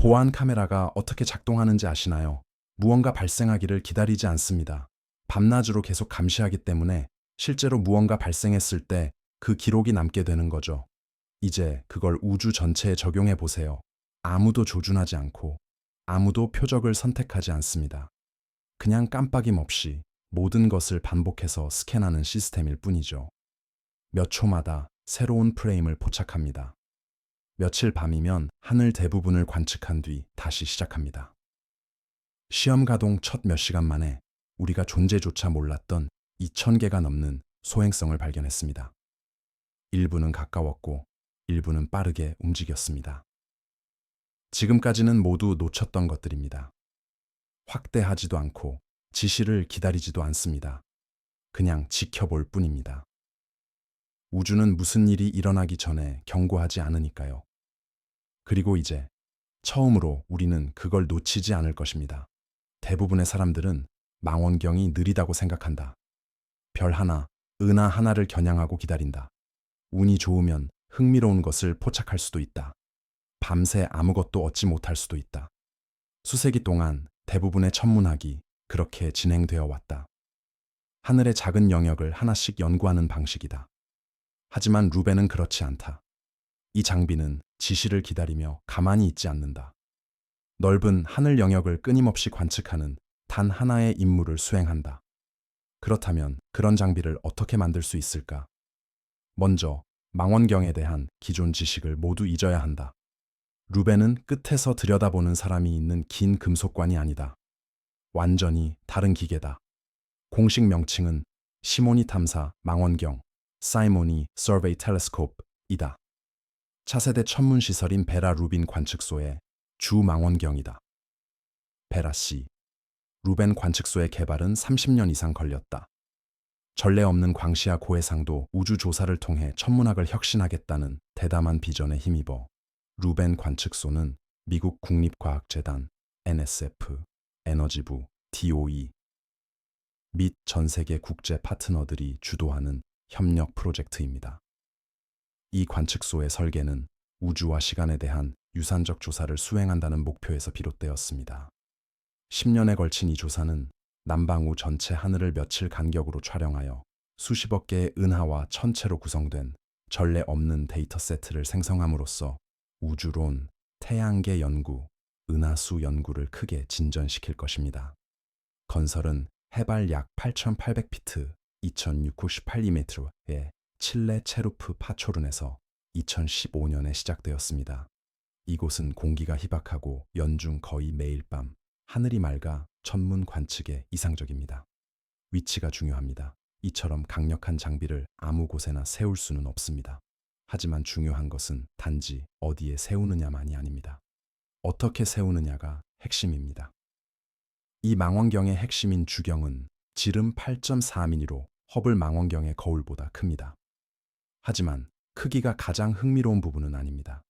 보안 카메라가 어떻게 작동하는지 아시나요? 무언가 발생하기를 기다리지 않습니다. 밤낮으로 계속 감시하기 때문에 실제로 무언가 발생했을 때 그 기록이 남게 되는 거죠. 이제 그걸 우주 전체에 적용해 보세요. 아무도 조준하지 않고 아무도 표적을 선택하지 않습니다. 그냥 깜빡임 없이 모든 것을 반복해서 스캔하는 시스템일 뿐이죠. 몇 초마다 새로운 프레임을 포착합니다. 며칠 밤이면 하늘 대부분을 관측한 뒤 다시 시작합니다. 시험 가동 첫 몇 시간 만에 우리가 존재조차 몰랐던 2,000개가 넘는 소행성을 발견했습니다. 일부는 가까웠고 일부는 빠르게 움직였습니다. 지금까지는 모두 놓쳤던 것들입니다. 확대하지도 않고 지시를 기다리지도 않습니다. 그냥 지켜볼 뿐입니다. 우주는 무슨 일이 일어나기 전에 경고하지 않으니까요. 그리고 이제 처음으로 우리는 그걸 놓치지 않을 것입니다. 대부분의 사람들은 망원경이 느리다고 생각한다. 별 하나, 은하 하나를 겨냥하고 기다린다. 운이 좋으면 흥미로운 것을 포착할 수도 있다. 밤새 아무것도 얻지 못할 수도 있다. 수세기 동안 대부분의 천문학이 그렇게 진행되어 왔다. 하늘의 작은 영역을 하나씩 연구하는 방식이다. 하지만 루벤은 그렇지 않다. 이 장비는 지시를 기다리며 가만히 있지 않는다. 넓은 하늘 영역을 끊임없이 관측하는 단 하나의 임무를 수행한다. 그렇다면 그런 장비를 어떻게 만들 수 있을까? 먼저 망원경에 대한 기존 지식을 모두 잊어야 한다. 루벤은 끝에서 들여다보는 사람이 있는 긴 금속관이 아니다. 완전히 다른 기계다. 공식 명칭은 시모니 탐사 망원경, 사이모니 서베이 텔레스코프이다. 차세대 천문 시설인 베라 루빈 관측소의 주 망원경이다. 베라-C. 루벤 관측소의 개발은 30년 이상 걸렸다. 전례 없는 광시야 고해상도 우주 조사를 통해 천문학을 혁신하겠다는 대담한 비전에 힘입어 루벤 관측소는 미국 국립과학재단, NSF, 에너지부, DOE 및 전 세계 국제 파트너들이 주도하는 협력 프로젝트입니다. 이 관측소의 설계는 우주와 시간에 대한 유산적 조사를 수행한다는 목표에서 비롯되었습니다. 10년에 걸친 이 조사는 남방우 전체 하늘을 며칠 간격으로 촬영하여 수십억 개의 은하와 천체로 구성된 전례 없는 데이터 세트를 생성함으로써 우주론, 태양계 연구, 은하수 연구를 크게 진전시킬 것입니다. 건설은 해발 약 8,800피트, 2,698m의 칠레 체루프 파초룬에서 2015년에 시작되었습니다. 이곳은 공기가 희박하고 연중 거의 매일 밤 하늘이 맑아 천문 관측에 이상적입니다. 위치가 중요합니다. 이처럼 강력한 장비를 아무 곳에나 세울 수는 없습니다. 하지만 중요한 것은 단지 어디에 세우느냐만이 아닙니다. 어떻게 세우느냐가 핵심입니다. 이 망원경의 핵심인 주경은 지름 8.4mm로 허블 망원경의 거울보다 큽니다. 하지만 크기가 가장 흥미로운 부분은 아닙니다.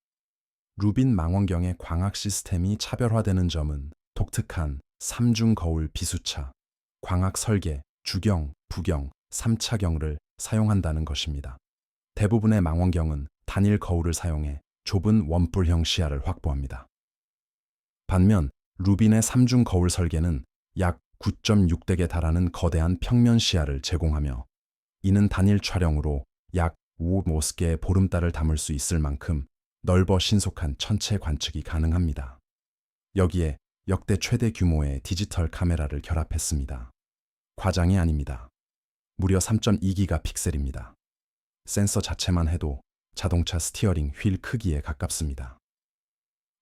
루빈 망원경의 광학 시스템이 차별화되는 점은 독특한 3중 거울 비수차, 광학 설계, 주경, 부경, 3차경을 사용한다는 것입니다. 대부분의 망원경은 단일 거울을 사용해 좁은 원뿔형 시야를 확보합니다. 반면 루빈의 3중 거울 설계는 약 9.6덱에 달하는 거대한 평면 시야를 제공하며 이는 단일 촬영으로 약 5개의 보름달을 담을 수 있을 만큼 넓어 신속한 천체 관측이 가능합니다. 여기에 역대 최대 규모의 디지털 카메라를 결합했습니다. 과장이 아닙니다. 무려 3.2기가 픽셀입니다. 센서 자체만 해도 자동차 스티어링 휠 크기에 가깝습니다.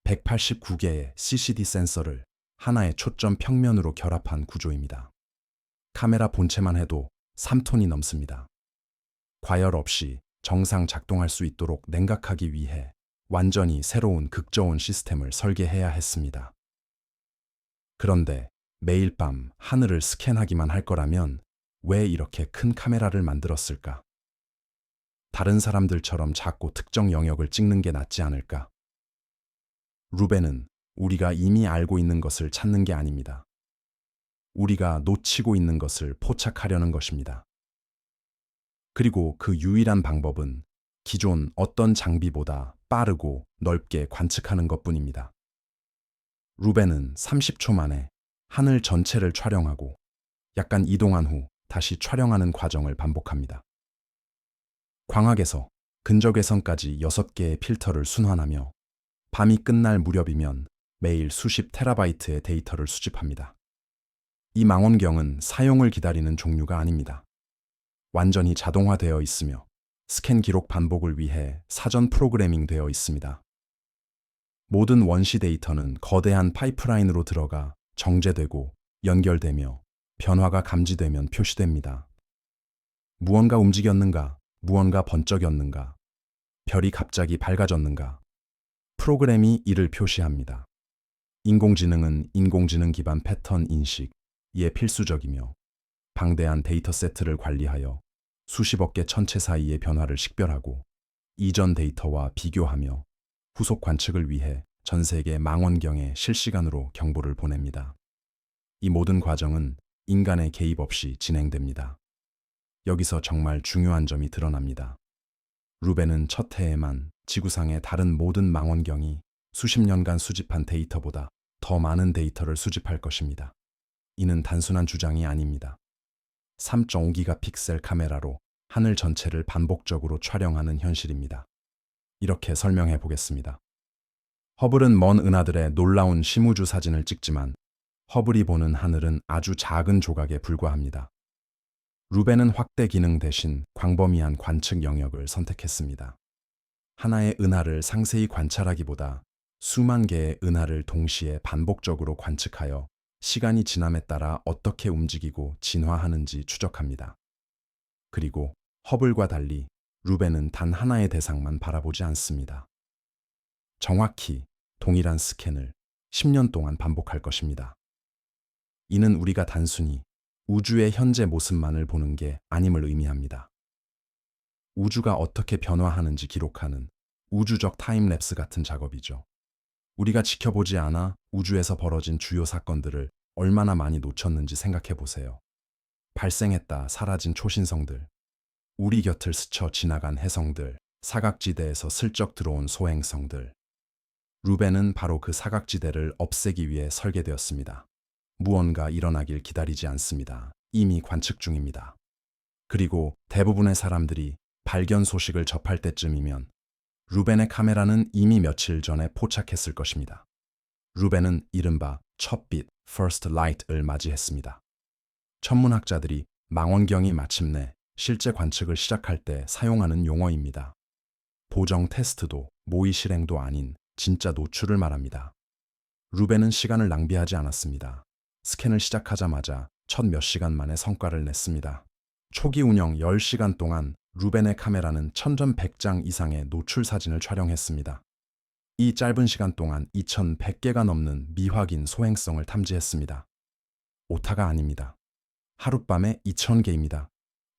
189개의 CCD 센서를 하나의 초점 평면으로 결합한 구조입니다. 카메라 본체만 해도 3톤이 넘습니다. 과열 없이 정상 작동할 수 있도록 냉각하기 위해 완전히 새로운 극저온 시스템을 설계해야 했습니다. 그런데 매일 밤 하늘을 스캔하기만 할 거라면 왜 이렇게 큰 카메라를 만들었을까? 다른 사람들처럼 작고 특정 영역을 찍는 게 낫지 않을까? 루벤은 우리가 이미 알고 있는 것을 찾는 게 아닙니다. 우리가 놓치고 있는 것을 포착하려는 것입니다. 그리고 그 유일한 방법은 기존 어떤 장비보다 빠르고 넓게 관측하는 것뿐입니다. 루벤은 30초 만에 하늘 전체를 촬영하고 약간 이동한 후 다시 촬영하는 과정을 반복합니다. 광학에서 근적외선까지 6개의 필터를 순환하며 밤이 끝날 무렵이면 매일 수십 테라바이트의 데이터를 수집합니다. 이 망원경은 사용을 기다리는 종류가 아닙니다. 완전히 자동화되어 있으며 스캔 기록 반복을 위해 사전 프로그래밍 되어 있습니다. 모든 원시 데이터는 거대한 파이프라인으로 들어가 정제되고 연결되며 변화가 감지되면 표시됩니다. 무언가 움직였는가, 무언가 번쩍였는가, 별이 갑자기 밝아졌는가, 프로그램이 이를 표시합니다. 인공지능은 인공지능 기반 패턴 인식에 필수적이며 방대한 데이터 세트를 관리하여 수십억 개 천체 사이의 변화를 식별하고 이전 데이터와 비교하며 후속 관측을 위해 전 세계 망원경에 실시간으로 경보를 보냅니다. 이 모든 과정은 인간의 개입 없이 진행됩니다. 여기서 정말 중요한 점이 드러납니다. 루벤은 첫 해에만 지구상의 다른 모든 망원경이 수십 년간 수집한 데이터보다 더 많은 데이터를 수집할 것입니다. 이는 단순한 주장이 아닙니다. 3.5기가픽셀 카메라로 하늘 전체를 반복적으로 촬영하는 현실입니다. 이렇게 설명해 보겠습니다. 허블은 먼 은하들의 놀라운 심우주 사진을 찍지만 허블이 보는 하늘은 아주 작은 조각에 불과합니다. 루벤은 확대 기능 대신 광범위한 관측 영역을 선택했습니다. 하나의 은하를 상세히 관찰하기보다 수만 개의 은하를 동시에 반복적으로 관측하여 시간이 지남에 따라 어떻게 움직이고 진화하는지 추적합니다. 그리고 허블과 달리 루벤은 단 하나의 대상만 바라보지 않습니다. 정확히 동일한 스캔을 10년 동안 반복할 것입니다. 이는 우리가 단순히 우주의 현재 모습만을 보는 게 아님을 의미합니다. 우주가 어떻게 변화하는지 기록하는 우주적 타임랩스 같은 작업이죠. 우리가 지켜보지 않아 우주에서 벌어진 주요 사건들을 얼마나 많이 놓쳤는지 생각해 보세요. 발생했다 사라진 초신성들, 우리 곁을 스쳐 지나간 혜성들, 사각지대에서 슬쩍 들어온 소행성들. 루벤은 바로 그 사각지대를 없애기 위해 설계되었습니다. 무언가 일어나길 기다리지 않습니다. 이미 관측 중입니다. 그리고 대부분의 사람들이 발견 소식을 접할 때쯤이면 루벤의 카메라는 이미 며칠 전에 포착했을 것입니다. 루벤은 이른바 첫빛, first light을 맞이했습니다. 천문학자들이 망원경이 마침내 실제 관측을 시작할 때 사용하는 용어입니다. 보정 테스트도 모의 실행도 아닌 진짜 노출을 말합니다. 루벤은 시간을 낭비하지 않았습니다. 스캔을 시작하자마자 첫 몇 시간 만에 성과를 냈습니다. 초기 운영 10시간 동안 루벤의 카메라는 1100장 이상의 노출 사진을 촬영했습니다. 이 짧은 시간 동안 2100개가 넘는 미확인 소행성을 탐지했습니다. 오타가 아닙니다. 하룻밤에 2000개입니다.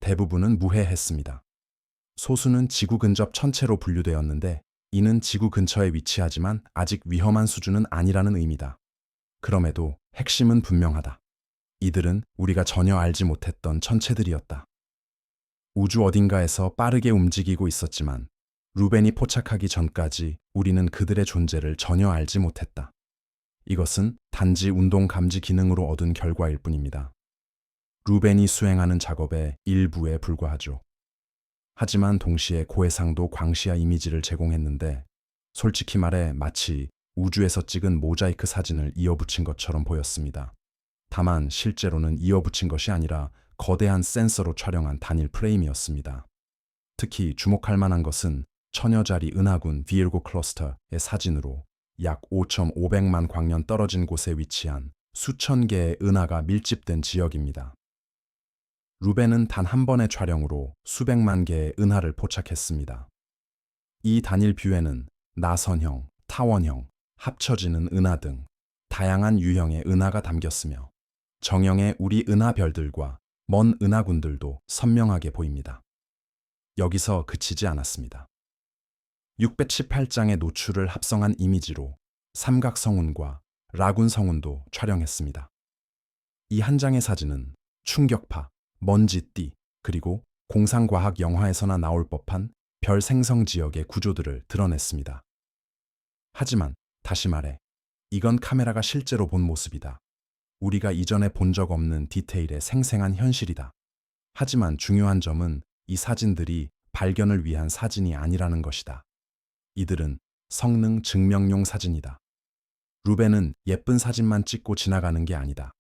대부분은 무해했습니다. 소수는 지구 근접 천체로 분류되었는데 이는 지구 근처에 위치하지만 아직 위험한 수준은 아니라는 의미다. 그럼에도 핵심은 분명하다. 이들은 우리가 전혀 알지 못했던 천체들이었다. 우주 어딘가에서 빠르게 움직이고 있었지만 루벤이 포착하기 전까지 우리는 그들의 존재를 전혀 알지 못했다. 이것은 단지 운동 감지 기능으로 얻은 결과일 뿐입니다. 루벤이 수행하는 작업의 일부에 불과하죠. 하지만 동시에 고해상도 광시야 이미지를 제공했는데 솔직히 말해 마치 우주에서 찍은 모자이크 사진을 이어붙인 것처럼 보였습니다. 다만 실제로는 이어붙인 것이 아니라 거대한 센서로 촬영한 단일 프레임이었습니다. 특히 주목할 만한 것은 천여자리 은하군 비르고 클러스터의 사진으로 약 5,500만 광년 떨어진 곳에 위치한 수천 개의 은하가 밀집된 지역입니다. 루벤은 단 한 번의 촬영으로 수백만 개의 은하를 포착했습니다. 이 단일 뷰에는 나선형, 타원형, 합쳐지는 은하 등 다양한 유형의 은하가 담겼으며 정형의 우리 은하별들과 먼 은하군들도 선명하게 보입니다. 여기서 그치지 않았습니다. 618장의 노출을 합성한 이미지로 삼각성운과 라군성운도 촬영했습니다. 이 한 장의 사진은 충격파, 먼지띠, 그리고 공상과학 영화에서나 나올 법한 별 생성 지역의 구조들을 드러냈습니다. 하지만 다시 말해 이건 카메라가 실제로 본 모습이다. 우리가 이전에 본 적 없는 디테일의 생생한 현실이다. 하지만 중요한 점은 이 사진들이 발견을 위한 사진이 아니라는 것이다. 이들은 성능 증명용 사진이다. 루벤은 예쁜 사진만 찍고 지나가는 게 아니다.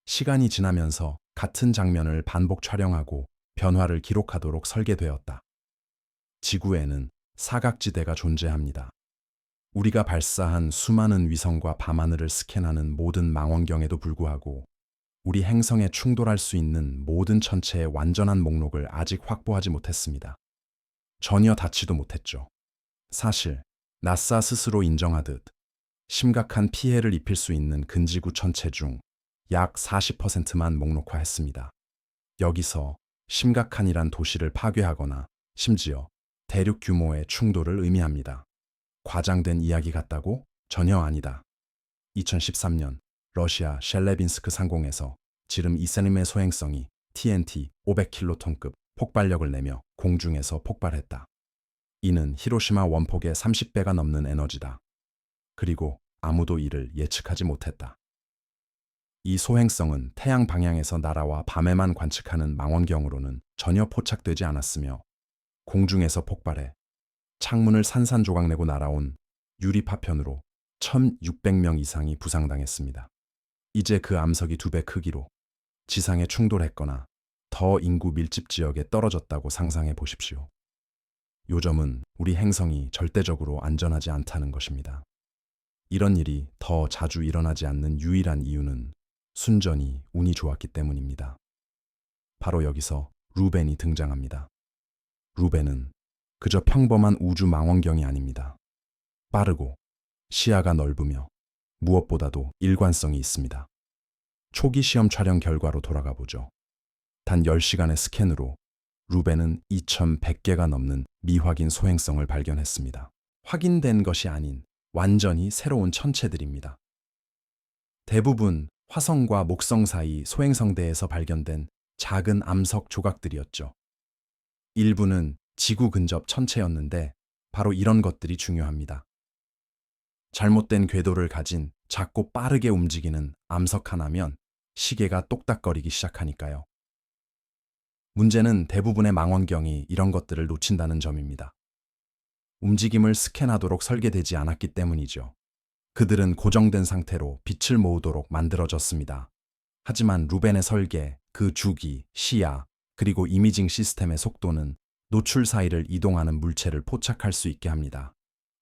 시간이 지나면서 같은 장면을 반복 촬영하고 변화를 기록하도록 설계되었다. 지구에는 사각지대가 존재합니다. 우리가 발사한 수많은 위성과 밤하늘을 스캔하는 모든 망원경에도 불구하고 우리 행성에 충돌할 수 있는 모든 천체의 완전한 목록을 아직 확보하지 못했습니다. 전혀 닿지도 못했죠. 사실 나사 스스로 인정하듯 심각한 피해를 입힐 수 있는 근지구 천체 중 약 40%만 목록화했습니다. 여기서 심각한이란 도시를 파괴하거나 심지어 대륙 규모의 충돌을 의미합니다. 과장된 이야기 같다고? 전혀 아니다. 2013년 러시아 셸레빈스크 상공에서 지름 2cm의 소행성이 TNT 500킬로톤급 폭발력을 내며 공중에서 폭발했다. 이는 히로시마 원폭의 30배가 넘는 에너지다. 그리고 아무도 이를 예측하지 못했다. 이 소행성은 태양 방향에서 날아와 밤에만 관측하는 망원경으로는 전혀 포착되지 않았으며 공중에서 폭발해 창문을 산산조각내고 날아온 유리 파편으로 1,600명 이상이 부상당했습니다. 이제 그 암석이 2배 크기로 지상에 충돌했거나 더 인구 밀집 지역에 떨어졌다고 상상해 보십시오. 요점은 우리 행성이 절대적으로 안전하지 않다는 것입니다. 이런 일이 더 자주 일어나지 않는 유일한 이유는 순전히 운이 좋았기 때문입니다. 바로 여기서 루벤이 등장합니다. 루벤은 그저 평범한 우주 망원경이 아닙니다. 빠르고 시야가 넓으며 무엇보다도 일관성이 있습니다. 초기 시험 촬영 결과로 돌아가 보죠. 단 10시간의 스캔으로 루벤은 2,100개가 넘는 미확인 소행성을 발견했습니다. 확인된 것이 아닌 완전히 새로운 천체들입니다. 대부분 화성과 목성 사이 소행성대에서 발견된 작은 암석 조각들이었죠. 일부는 지구 근접 천체였는데 바로 이런 것들이 중요합니다. 잘못된 궤도를 가진 작고 빠르게 움직이는 암석 하나면 시계가 똑딱거리기 시작하니까요. 문제는 대부분의 망원경이 이런 것들을 놓친다는 점입니다. 움직임을 스캔하도록 설계되지 않았기 때문이죠. 그들은 고정된 상태로 빛을 모으도록 만들어졌습니다. 하지만 루벤의 설계, 그 주기, 시야, 그리고 이미징 시스템의 속도는 노출 사이를 이동하는 물체를 포착할 수 있게 합니다.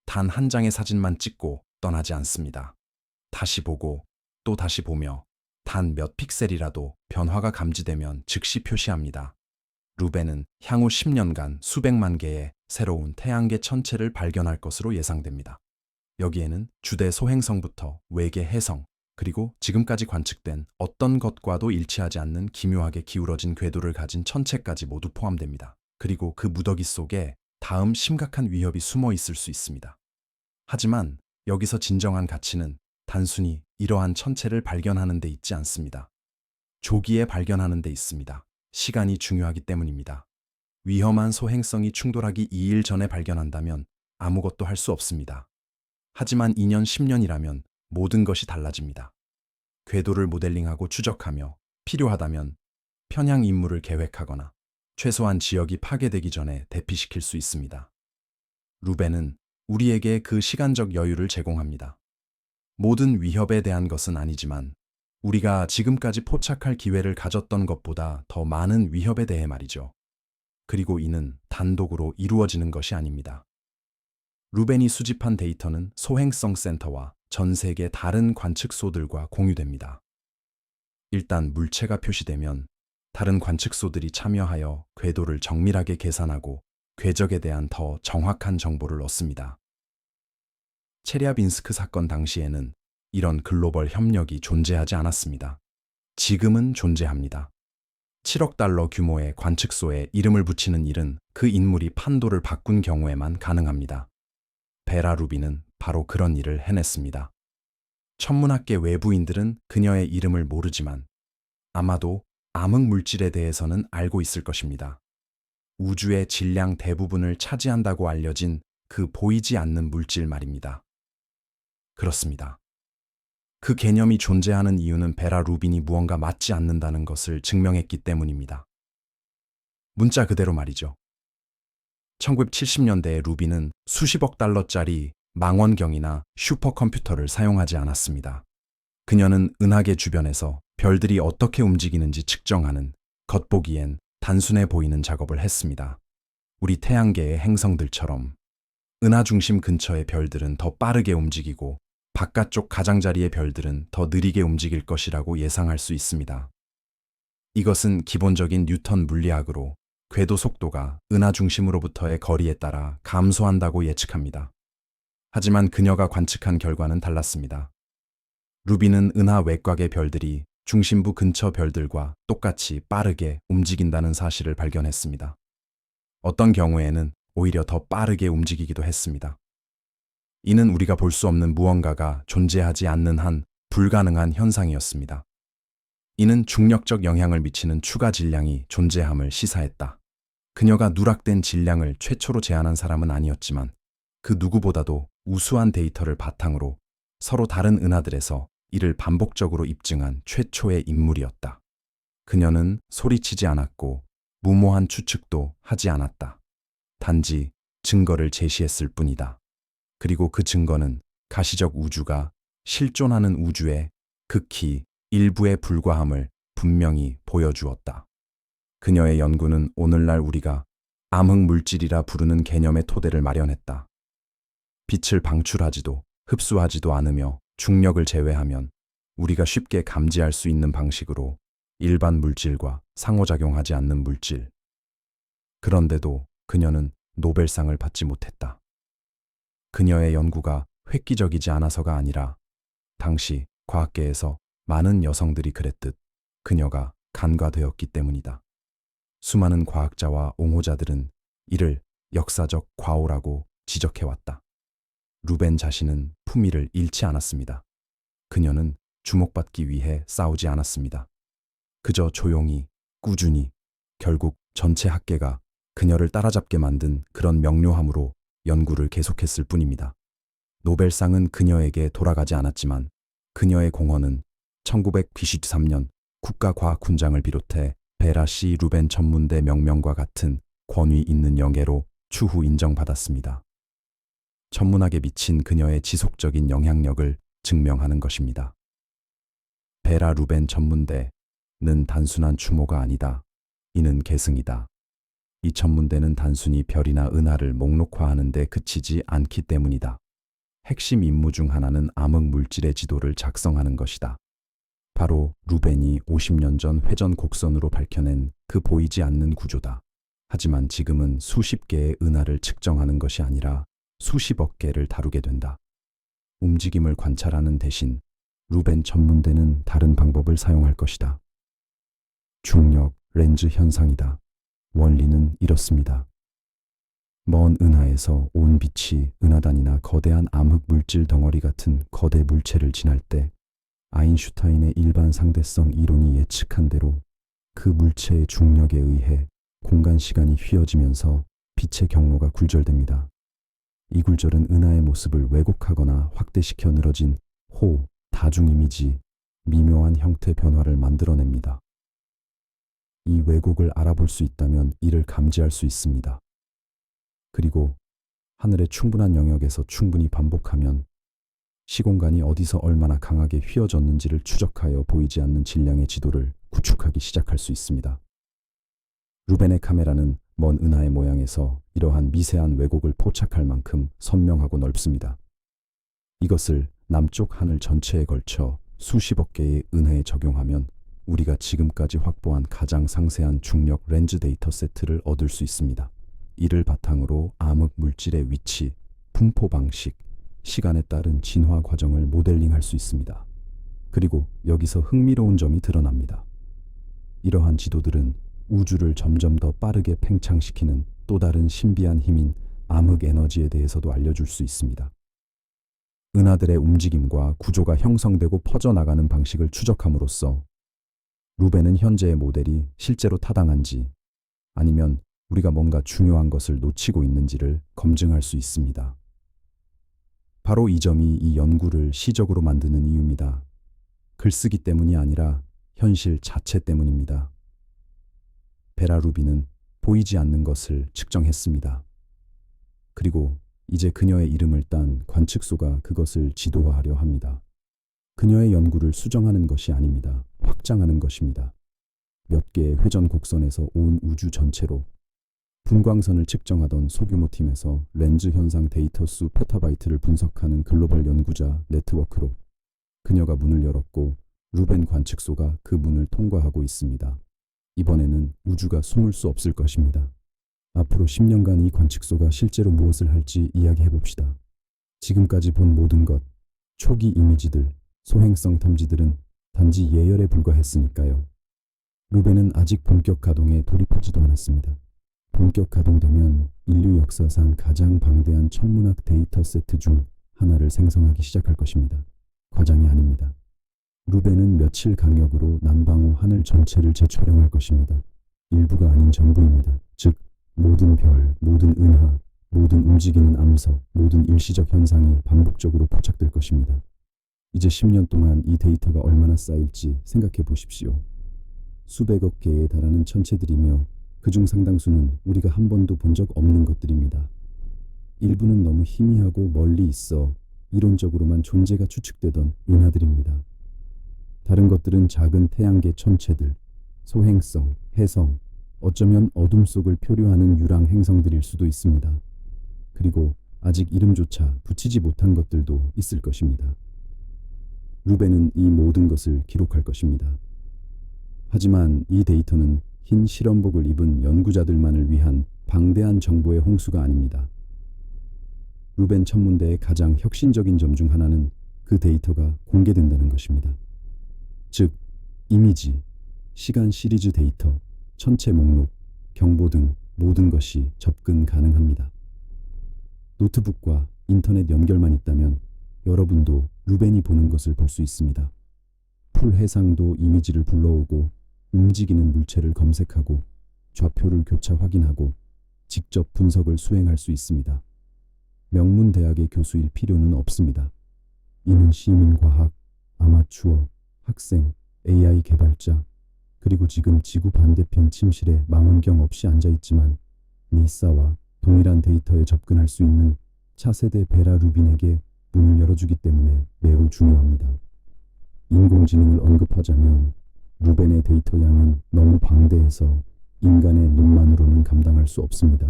단 한 장의 사진만 찍고 떠나지 않습니다. 다시 보고 또 다시 보며 단 몇 픽셀이라도 변화가 감지되면 즉시 표시합니다. 루벤은 향후 10년간 수백만 개의 새로운 태양계 천체를 발견할 것으로 예상됩니다. 여기에는 주대 소행성부터 외계 해성, 그리고 지금까지 관측된 어떤 것과도 일치하지 않는 기묘하게 기울어진 궤도를 가진 천체까지 모두 포함됩니다. 그리고 그 무더기 속에 다음 심각한 위협이 숨어 있을 수 있습니다. 하지만 여기서 진정한 가치는 단순히 이러한 천체를 발견하는 데 있지 않습니다. 조기에 발견하는 데 있습니다. 시간이 중요하기 때문입니다. 위험한 소행성이 충돌하기 2일 전에 발견한다면 아무것도 할 수 없습니다. 하지만 2년, 10년이라면 모든 것이 달라집니다. 궤도를 모델링하고 추적하며 필요하다면 편향 임무를 계획하거나 최소한 지역이 파괴되기 전에 대피시킬 수 있습니다. 루벤은 우리에게 그 시간적 여유를 제공합니다. 모든 위협에 대한 것은 아니지만 우리가 지금까지 포착할 기회를 가졌던 것보다 더 많은 위협에 대해 말이죠. 그리고 이는 단독으로 이루어지는 것이 아닙니다. 루벤이 수집한 데이터는 소행성 센터와 전 세계 다른 관측소들과 공유됩니다. 일단 물체가 표시되면 다른 관측소들이 참여하여 궤도를 정밀하게 계산하고 궤적에 대한 더 정확한 정보를 얻습니다. 체리아빈스크 사건 당시에는 이런 글로벌 협력이 존재하지 않았습니다. 지금은 존재합니다. 7억 달러 규모의 관측소에 이름을 붙이는 일은 그 인물이 판도를 바꾼 경우에만 가능합니다. 베라 루빈은 바로 그런 일을 해냈습니다. 천문학계 외부인들은 그녀의 이름을 모르지만 아마도 암흑 물질에 대해서는 알고 있을 것입니다. 우주의 질량 대부분을 차지한다고 알려진 그 보이지 않는 물질 말입니다. 그렇습니다. 그 개념이 존재하는 이유는 베라 루빈이 무언가 맞지 않는다는 것을 증명했기 때문입니다. 문자 그대로 말이죠. 1970년대에 루빈은 수십억 달러짜리 망원경이나 슈퍼컴퓨터를 사용하지 않았습니다. 그녀는 은하계 주변에서 별들이 어떻게 움직이는지 측정하는 겉보기엔 단순해 보이는 작업을 했습니다. 우리 태양계의 행성들처럼 은하 중심 근처의 별들은 더 빠르게 움직이고 바깥쪽 가장자리의 별들은 더 느리게 움직일 것이라고 예상할 수 있습니다. 이것은 기본적인 뉴턴 물리학으로 궤도 속도가 은하 중심으로부터의 거리에 따라 감소한다고 예측합니다. 하지만 그녀가 관측한 결과는 달랐습니다. 루빈은 은하 외곽의 별들이 중심부 근처 별들과 똑같이 빠르게 움직인다는 사실을 발견했습니다. 어떤 경우에는 오히려 더 빠르게 움직이기도 했습니다. 이는 우리가 볼 수 없는 무언가가 존재하지 않는 한 불가능한 현상이었습니다. 이는 중력적 영향을 미치는 추가 질량이 존재함을 시사했다. 그녀가 누락된 질량을 최초로 제안한 사람은 아니었지만 그 누구보다도 우수한 데이터를 바탕으로 서로 다른 은하들에서 이를 반복적으로 입증한 최초의 인물이었다. 그녀는 소리치지 않았고 무모한 추측도 하지 않았다. 단지 증거를 제시했을 뿐이다. 그리고 그 증거는 가시적 우주가 실존하는 우주의 극히 일부에 불과함을 분명히 보여주었다. 그녀의 연구는 오늘날 우리가 암흑물질이라 부르는 개념의 토대를 마련했다. 빛을 방출하지도 흡수하지도 않으며 중력을 제외하면 우리가 쉽게 감지할 수 있는 방식으로 일반 물질과 상호작용하지 않는 물질. 그런데도 그녀는 노벨상을 받지 못했다. 그녀의 연구가 획기적이지 않아서가 아니라 당시 과학계에서 많은 여성들이 그랬듯 그녀가 간과되었기 때문이다. 수많은 과학자와 옹호자들은 이를 역사적 과오라고 지적해왔다. 루벤 자신은 품위를 잃지 않았습니다. 그녀는 주목받기 위해 싸우지 않았습니다. 그저 조용히, 꾸준히, 결국 전체 학계가 그녀를 따라잡게 만든 그런 명료함으로 연구를 계속했을 뿐입니다. 노벨상은 그녀에게 돌아가지 않았지만 그녀의 공헌은 1993년 국가과학훈장을 비롯해 베라 C. 루벤 천문대 명명과 같은 권위 있는 영예로 추후 인정받았습니다. 천문학에 미친 그녀의 지속적인 영향력을 증명하는 것입니다. 베라 루벤 천문대는 단순한 추모가 아니다. 이는 계승이다. 이 천문대는 단순히 별이나 은하를 목록화하는 데 그치지 않기 때문이다. 핵심 임무 중 하나는 암흑물질의 지도를 작성하는 것이다. 바로 루벤이 50년 전 회전 곡선으로 밝혀낸 그 보이지 않는 구조다. 하지만 지금은 수십 개의 은하를 측정하는 것이 아니라 수십억 개를 다루게 된다. 움직임을 관찰하는 대신 루벤 천문대는 다른 방법을 사용할 것이다. 중력 렌즈 현상이다. 원리는 이렇습니다. 먼 은하에서 온 빛이 은하단이나 거대한 암흑 물질 덩어리 같은 거대 물체를 지날 때 아인슈타인의 일반 상대성 이론이 예측한 대로 그 물체의 중력에 의해 공간-시간이 휘어지면서 빛의 경로가 굴절됩니다. 이 굴절은 은하의 모습을 왜곡하거나 확대시켜 늘어진 다중 이미지, 미묘한 형태 변화를 만들어냅니다. 이 왜곡을 알아볼 수 있다면 이를 감지할 수 있습니다. 그리고 하늘의 충분한 영역에서 충분히 반복하면 시공간이 어디서 얼마나 강하게 휘어졌는지를 추적하여 보이지 않는 질량의 지도를 구축하기 시작할 수 있습니다. 루벤의 카메라는 먼 은하의 모양에서 이러한 미세한 왜곡을 포착할 만큼 선명하고 넓습니다. 이것을 남쪽 하늘 전체에 걸쳐 수십억 개의 은하에 적용하면 우리가 지금까지 확보한 가장 상세한 중력 렌즈 데이터 세트를 얻을 수 있습니다. 이를 바탕으로 암흑 물질의 위치, 분포 방식, 시간에 따른 진화 과정을 모델링할 수 있습니다. 그리고 여기서 흥미로운 점이 드러납니다. 이러한 지도들은 우주를 점점 더 빠르게 팽창시키는 또 다른 신비한 힘인 암흑 에너지에 대해서도 알려줄 수 있습니다. 은하들의 움직임과 구조가 형성되고 퍼져나가는 방식을 추적함으로써 루벤은 현재의 모델이 실제로 타당한지 아니면 우리가 뭔가 중요한 것을 놓치고 있는지를 검증할 수 있습니다. 바로 이 점이 이 연구를 시적으로 만드는 이유입니다. 글쓰기 때문이 아니라 현실 자체 때문입니다. 베라 루비는 보이지 않는 것을 측정했습니다. 그리고 이제 그녀의 이름을 딴 관측소가 그것을 지도화하려 합니다. 그녀의 연구를 수정하는 것이 아닙니다. 확장하는 것입니다. 몇 개의 회전 곡선에서 온 우주 전체로 분광선을 측정하던 소규모 팀에서 렌즈 현상 데이터 수 페타바이트를 분석하는 글로벌 연구자 네트워크로 그녀가 문을 열었고 루벤 관측소가 그 문을 통과하고 있습니다. 이번에는 우주가 숨을 수 없을 것입니다. 앞으로 10년간 이 관측소가 실제로 무엇을 할지 이야기해 봅시다. 지금까지 본 모든 것, 초기 이미지들, 소행성 탐지들은 단지 예열에 불과했으니까요. 루벤은 아직 본격 가동에 돌입하지도 않았습니다. 본격 가동되면 인류 역사상 가장 방대한 천문학 데이터 세트 중 하나를 생성하기 시작할 것입니다. 과장이 아닙니다. 루벤은 며칠 강력으로 남방호 하늘 전체를 재촬영할 것입니다. 일부가 아닌 전부입니다. 즉, 모든 별, 모든 은하, 모든 움직이는 암석, 모든 일시적 현상이 반복적으로 포착될 것입니다. 이제 10년 동안 이 데이터가 얼마나 쌓일지 생각해 보십시오. 수백억 개에 달하는 천체들이며 그중 상당수는 우리가 한 번도 본 적 없는 것들입니다. 일부는 너무 희미하고 멀리 있어 이론적으로만 존재가 추측되던 은하들입니다. 다른 것들은 작은 태양계 천체들, 소행성, 해성, 어쩌면 어둠 속을 표류하는 유랑 행성들일 수도 있습니다. 그리고 아직 이름조차 붙이지 못한 것들도 있을 것입니다. 루벤은 이 모든 것을 기록할 것입니다. 하지만 이 데이터는 흰 실험복을 입은 연구자들만을 위한 방대한 정보의 홍수가 아닙니다. 루벤 천문대의 가장 혁신적인 점 중 하나는 그 데이터가 공개된다는 것입니다. 즉, 이미지, 시간 시리즈 데이터, 천체 목록, 경보 등 모든 것이 접근 가능합니다. 노트북과 인터넷 연결만 있다면 여러분도 루벤이 보는 것을 볼 수 있습니다. 풀 해상도 이미지를 불러오고 움직이는 물체를 검색하고 좌표를 교차 확인하고 직접 분석을 수행할 수 있습니다. 명문 대학의 교수일 필요는 없습니다. 이는 시민과학, 아마추어, 학생, AI 개발자, 그리고 지금 지구 반대편 침실에 망원경 없이 앉아있지만 니사와 동일한 데이터에 접근할 수 있는 차세대 베라 루빈에게 문을 열어주기 때문에 매우 중요합니다. 인공지능을 언급하자면 루벤의 데이터 양은 너무 방대해서 인간의 눈만으로는 감당할 수 없습니다.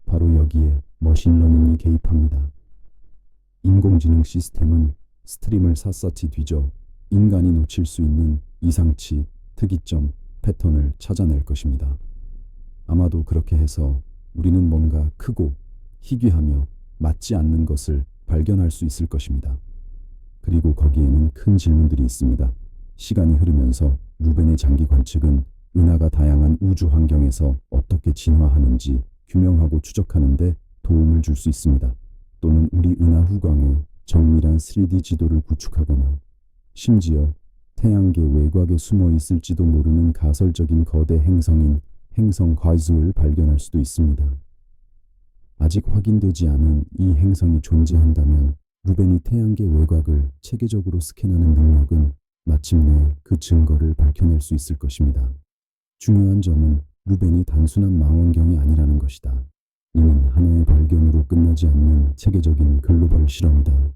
바로 여기에 머신러닝이 개입합니다. 인공지능 시스템은 스트림을 샅샅이 뒤져 인간이 놓칠 수 있는 이상치, 특이점, 패턴을 찾아낼 것입니다. 아마도 그렇게 해서 우리는 뭔가 크고 희귀하며 맞지 않는 것을 발견할 수 있을 것입니다. 그리고 거기에는 큰 질문들이 있습니다. 시간이 흐르면서 루벤의 장기 관측은 은하가 다양한 우주 환경에서 어떻게 진화하는지 규명하고 추적하는 데 도움을 줄 수 있습니다. 또는 우리 은하 후광에 정밀한 3D 지도를 구축하거나 심지어 태양계 외곽에 숨어 있을지도 모르는 가설적인 거대 행성인 행성 과이즈를 발견할 수도 있습니다. 아직 확인되지 않은 이 행성이 존재한다면 루벤이 태양계 외곽을 체계적으로 스캔하는 능력은 마침내 그 증거를 밝혀낼 수 있을 것입니다. 중요한 점은 루벤이 단순한 망원경이 아니라는 것이다. 이는 하나의 발견으로 끝나지 않는 체계적인 글로벌 실험이다.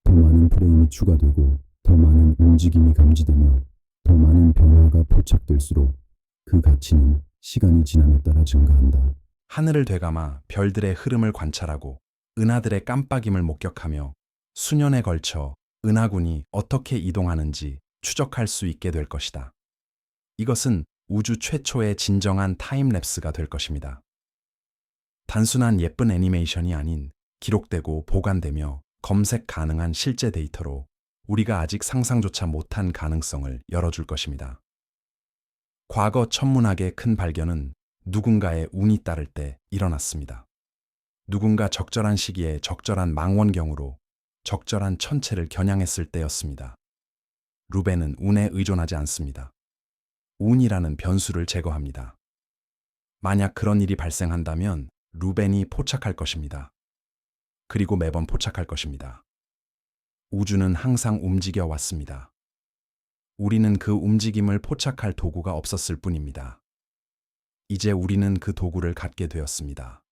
더 많은 프레임이 추가되고 더 많은 움직임이 감지되며 더 많은 변화가 포착될수록 그 가치는 시간이 지남에 따라 증가한다. 하늘을 되감아 별들의 흐름을 관찰하고 은하들의 깜빡임을 목격하며 수년에 걸쳐 은하군이 어떻게 이동하는지 추적할 수 있게 될 것이다. 이것은 우주 최초의 진정한 타임랩스가 될 것입니다. 단순한 예쁜 애니메이션이 아닌 기록되고 보관되며 검색 가능한 실제 데이터로 우리가 아직 상상조차 못한 가능성을 열어줄 것입니다. 과거 천문학의 큰 발견은 누군가의 운이 따를 때 일어났습니다. 누군가 적절한 시기에 적절한 망원경으로 적절한 천체를 겨냥했을 때였습니다. 루벤은 운에 의존하지 않습니다. 운이라는 변수를 제거합니다. 만약 그런 일이 발생한다면 루벤이 포착할 것입니다. 그리고 매번 포착할 것입니다. 우주는 항상 움직여 왔습니다. 우리는 그 움직임을 포착할 도구가 없었을 뿐입니다. 이제 우리는 그 도구를 갖게 되었습니다.